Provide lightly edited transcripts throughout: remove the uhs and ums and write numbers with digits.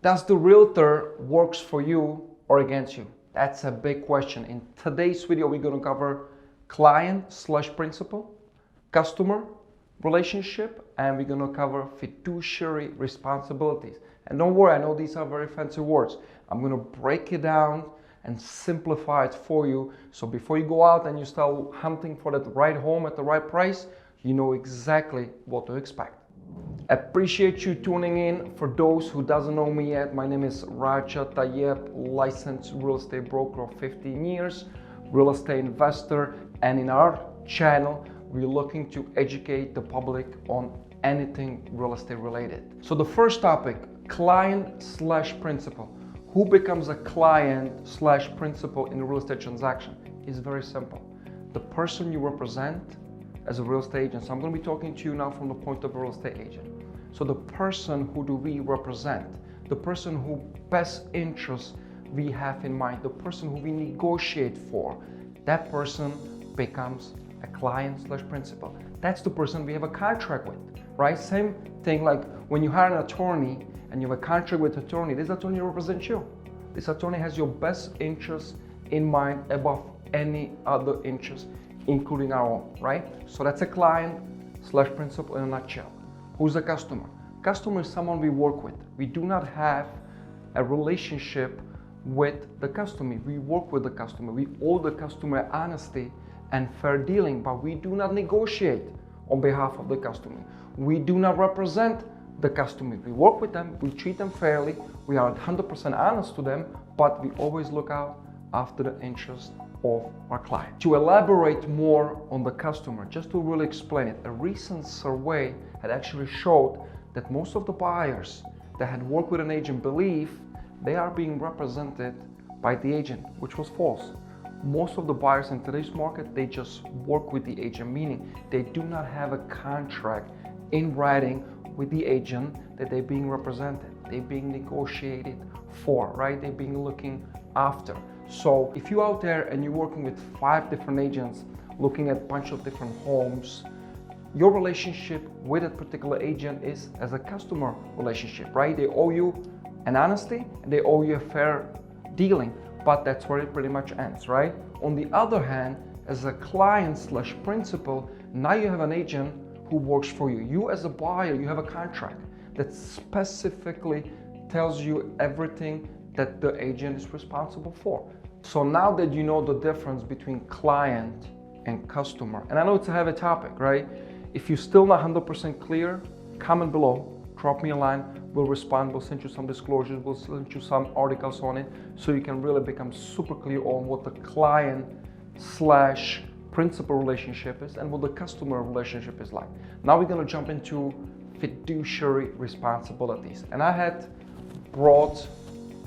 Does the realtor works for you or against you? That's a big question. In today's video, we're going to cover client/principal, customer relationship, and we're going to cover fiduciary responsibilities. And don't worry, I know these are very fancy words. I'm going to break it down and simplify it for you. So before you go out and you start hunting for that right home at the right price, you know exactly what to expect. Appreciate you tuning in. For those who doesn't know me yet, my name is Raja Tayeb, licensed real estate broker of 15 years, real estate investor, and in our channel, we're looking to educate the public on anything real estate related. So the first topic, client/principal. Who becomes a client/principal in a real estate transaction is very simple. The person you represent as a real estate agent. So I'm going to be talking to you now from the point of a real estate agent. So the person who do we represent, the person who best interests we have in mind, the person who we negotiate for, that person becomes a client/principal. That's the person we have a contract with, right? Same thing like when you hire an attorney and you have a contract with an attorney, this attorney represents you. This attorney has your best interests in mind above any other interest, including our own, right? So that's a client/principal in a nutshell. Who's a customer? Customer is someone we work with. We do not have a relationship with the customer. We work with the customer. We owe the customer honesty and fair dealing, but we do not negotiate on behalf of the customer. We do not represent the customer. We work with them, we treat them fairly, we are 100% honest to them, but we always look out after the interest of our client. To elaborate more on the customer, just to really explain it, a recent survey had actually showed that most of the buyers that had worked with an agent believe they are being represented by the agent, which was false. Most of the buyers in today's market, they just work with the agent, meaning they do not have a contract in writing with the agent that they're being represented. They're being negotiated for, right? They're being looking after. So if you're out there and you're working with 5 different agents, looking at a bunch of different homes, your relationship with a particular agent is as a customer relationship, right? They owe you an honesty and they owe you a fair dealing, but that's where it pretty much ends, right? On the other hand, as a client/principal, now you have an agent who works for you. You as a buyer, you have a contract that specifically tells you everything that the agent is responsible for. So now that you know the difference between client and customer, and I know it's a heavy topic, right? If you're still not 100% clear, comment below, drop me a line, we'll respond, we'll send you some disclosures, we'll send you some articles on it so you can really become super clear on what the client/principal relationship is and what the customer relationship is like. Now we're gonna jump into fiduciary responsibilities. And I had brought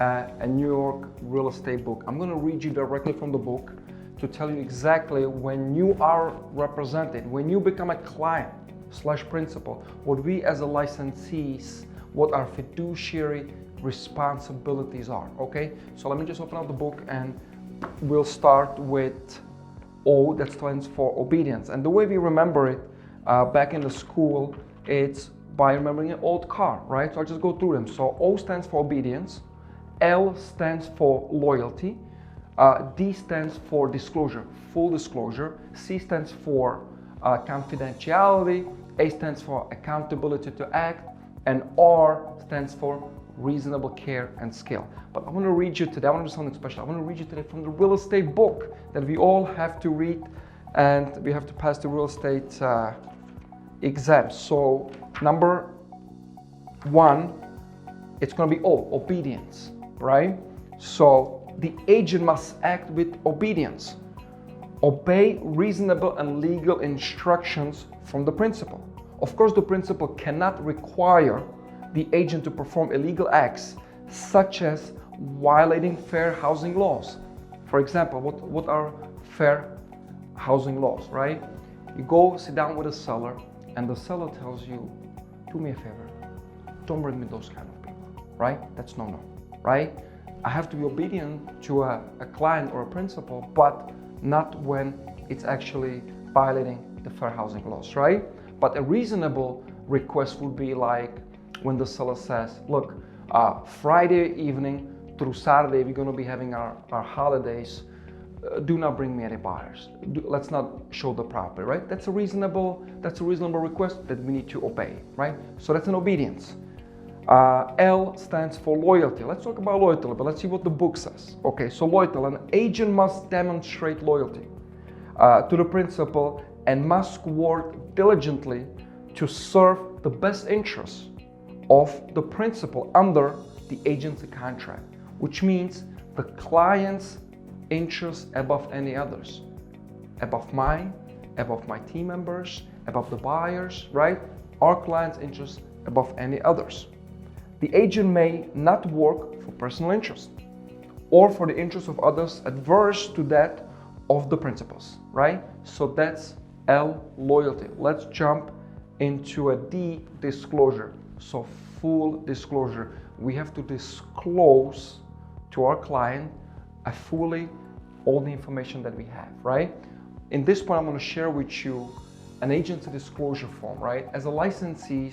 a New York real estate book. I'm going to read you directly from the book to tell you exactly when you are represented, when you become a client/principal, what we as a licensees, what our fiduciary responsibilities are, okay? So let me just open up the book and we'll start with O, that stands for obedience. And the way we remember it back in the school, it's by remembering an old car, right? So I'll just go through them. So O stands for obedience. L stands for loyalty, D stands for disclosure, full disclosure, C stands for confidentiality, A stands for accountability to act, and R stands for reasonable care and skill. But I want to read you today, I want to do something special. I want to read you today from the real estate book that we all have to read and we have to pass the real estate exam. So number 1, it's going to be O, obedience. Right? So the agent must act with obedience. Obey reasonable and legal instructions from the principal. Of course, the principal cannot require the agent to perform illegal acts such as violating fair housing laws. For example, what are fair housing laws, right? You go sit down with a seller and the seller tells you, do me a favor, don't bring me those kind of people, right? That's no. Right? I have to be obedient to a client or a principal, but not when it's actually violating the fair housing laws, right? But a reasonable request would be like when the seller says, look, Friday evening through Saturday, we're going to be having our holidays. Do not bring me any buyers. Let's not show the property, right? That's a reasonable request that we need to obey, right? So that's an obedience. L stands for loyalty. Let's talk about loyalty, but let's see what the book says. Okay, so loyalty, an agent must demonstrate loyalty to the principal and must work diligently to serve the best interests of the principal under the agency contract, which means the client's interests above any others, above mine, above my team members, above the buyers, right? Our client's interests above any others. The agent may not work for personal interest or for the interests of others adverse to that of the principals, right? So that's L, loyalty. Let's jump into a D, disclosure. So full disclosure. We have to disclose to our client all the information that we have, right? In this point, I'm going to share with you an agency disclosure form, right? As a licensee,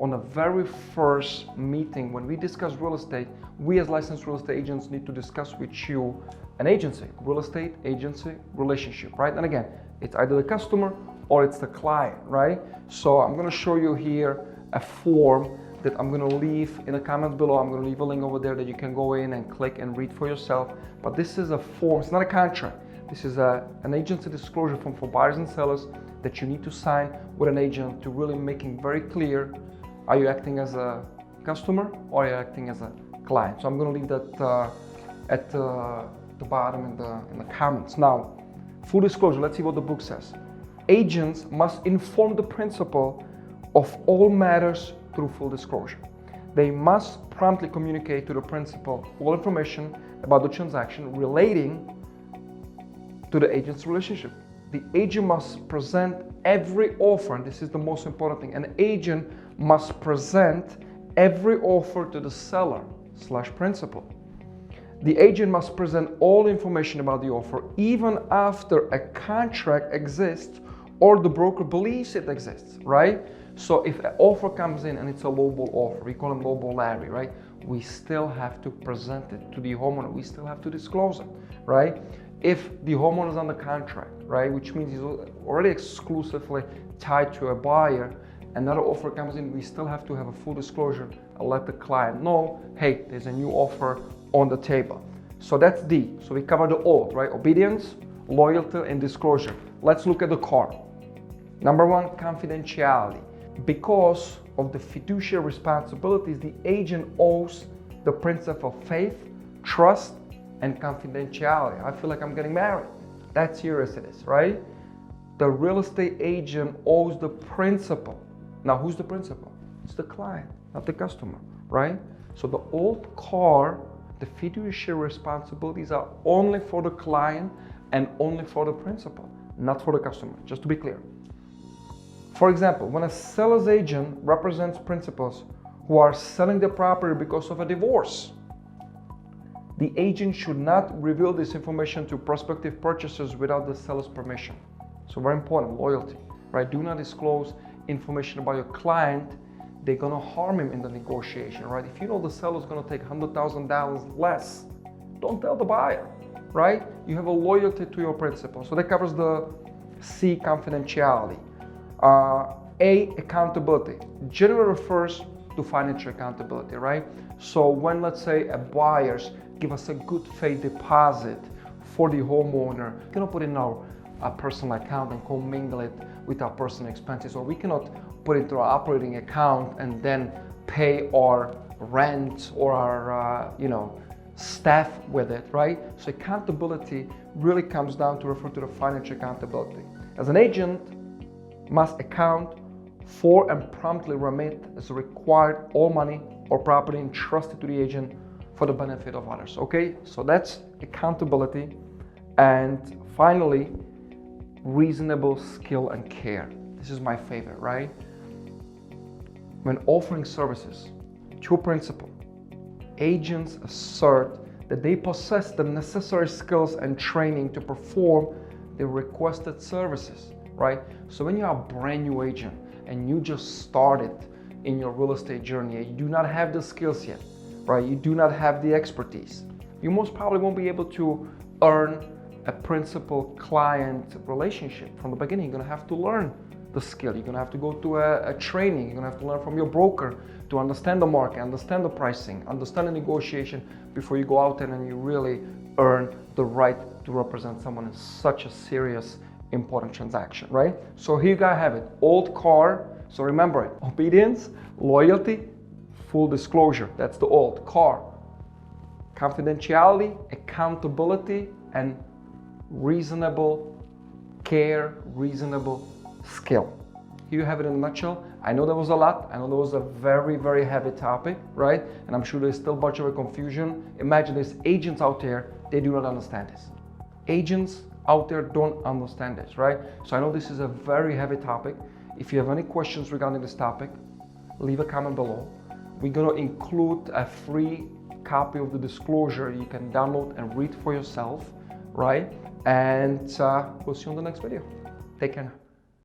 on the very first meeting when we discuss real estate, we as licensed real estate agents need to discuss with you an agency, real estate agency relationship, right? And again, it's either the customer or it's the client, right? So I'm going to show you here a form that I'm going to leave in the comments below. I'm going to leave a link over there that you can go in and click and read for yourself. But this is a form, it's not a contract. This is an agency disclosure form for buyers and sellers that you need to sign with an agent to really making very clear, are you acting as a customer or are you acting as a client? So I'm going to leave that at the bottom in the comments. Now, full disclosure, let's see what the book says. Agents must inform the principal of all matters through full disclosure. They must promptly communicate to the principal all information about the transaction relating to the agent's relationship. The agent must present every offer, and this is the most important thing. An agent must present every offer to the seller/principal. The agent must present all information about the offer even after a contract exists or the broker believes it exists, right? So if an offer comes in and it's a lowball offer, we call him lowball Larry, right? We still have to present it to the homeowner. We still have to disclose it, right? If the homeowner is under contract, right, which means he's already exclusively tied to a buyer, another offer comes in, we still have to have a full disclosure and let the client know, hey, there's a new offer on the table. So that's D. So we covered the all, right? Obedience, loyalty, and disclosure. Let's look at the car. Number one, confidentiality. Because of the fiduciary responsibilities, the agent owes the principle of faith, trust, and confidentiality. I feel like I'm getting married. That's serious it is, right? The real estate agent owes the principal. Now, who's the principal? It's the client, not the customer, right? So the old car, the fiduciary responsibilities are only for the client and only for the principal, not for the customer, just to be clear. For example, when a seller's agent represents principals who are selling the property because of a divorce, the agent should not reveal this information to prospective purchasers without the seller's permission. So very important, loyalty, right? Do not disclose information about your client. They're gonna harm him in the negotiation, right? If you know the seller's gonna take $100,000 less, don't tell the buyer, right? You have a loyalty to your principal. So that covers the C, confidentiality. A, accountability. Generally refers to financial accountability, right? So when, let's say, a buyers give us a good faith deposit for the homeowner, we cannot put in our personal account and commingle it with our personal expenses, or we cannot put it into our operating account and then pay our rent or our staff with it, right? So accountability really comes down to refer to the financial accountability. As an agent, must account for and promptly remit as required all money or property entrusted to the agent for the benefit of others. Okay, so that's accountability. And finally, reasonable skill and care. This is my favorite, right? When offering services to a principal, agents assert that they possess the necessary skills and training to perform the requested services, right? So when you're a brand new agent and you just started in your real estate journey, you do not have the skills yet, right? You do not have the expertise. You most probably won't be able to earn a principal-client relationship from the beginning. You're gonna have to learn the skill. You're gonna have to go to a training. You're gonna have to learn from your broker to understand the market, understand the pricing, understand the negotiation before you go out there and you really earn the right to represent someone in such a serious, important transaction, right? So here you gotta have it, old car. So remember it, obedience, loyalty, full disclosure. That's the old car. Confidentiality, accountability, and reasonable care, reasonable skill. Here you have it in a nutshell. I know there was a lot. I know there was a very, very heavy topic, right? And I'm sure there's still much of a confusion. Imagine there's agents out there, they do not understand this. Agents out there don't understand this, right? So I know this is a very heavy topic. If you have any questions regarding this topic, leave a comment below. We're gonna include a free copy of the disclosure you can download and read for yourself, right? And we'll see you on the next video. Take care now.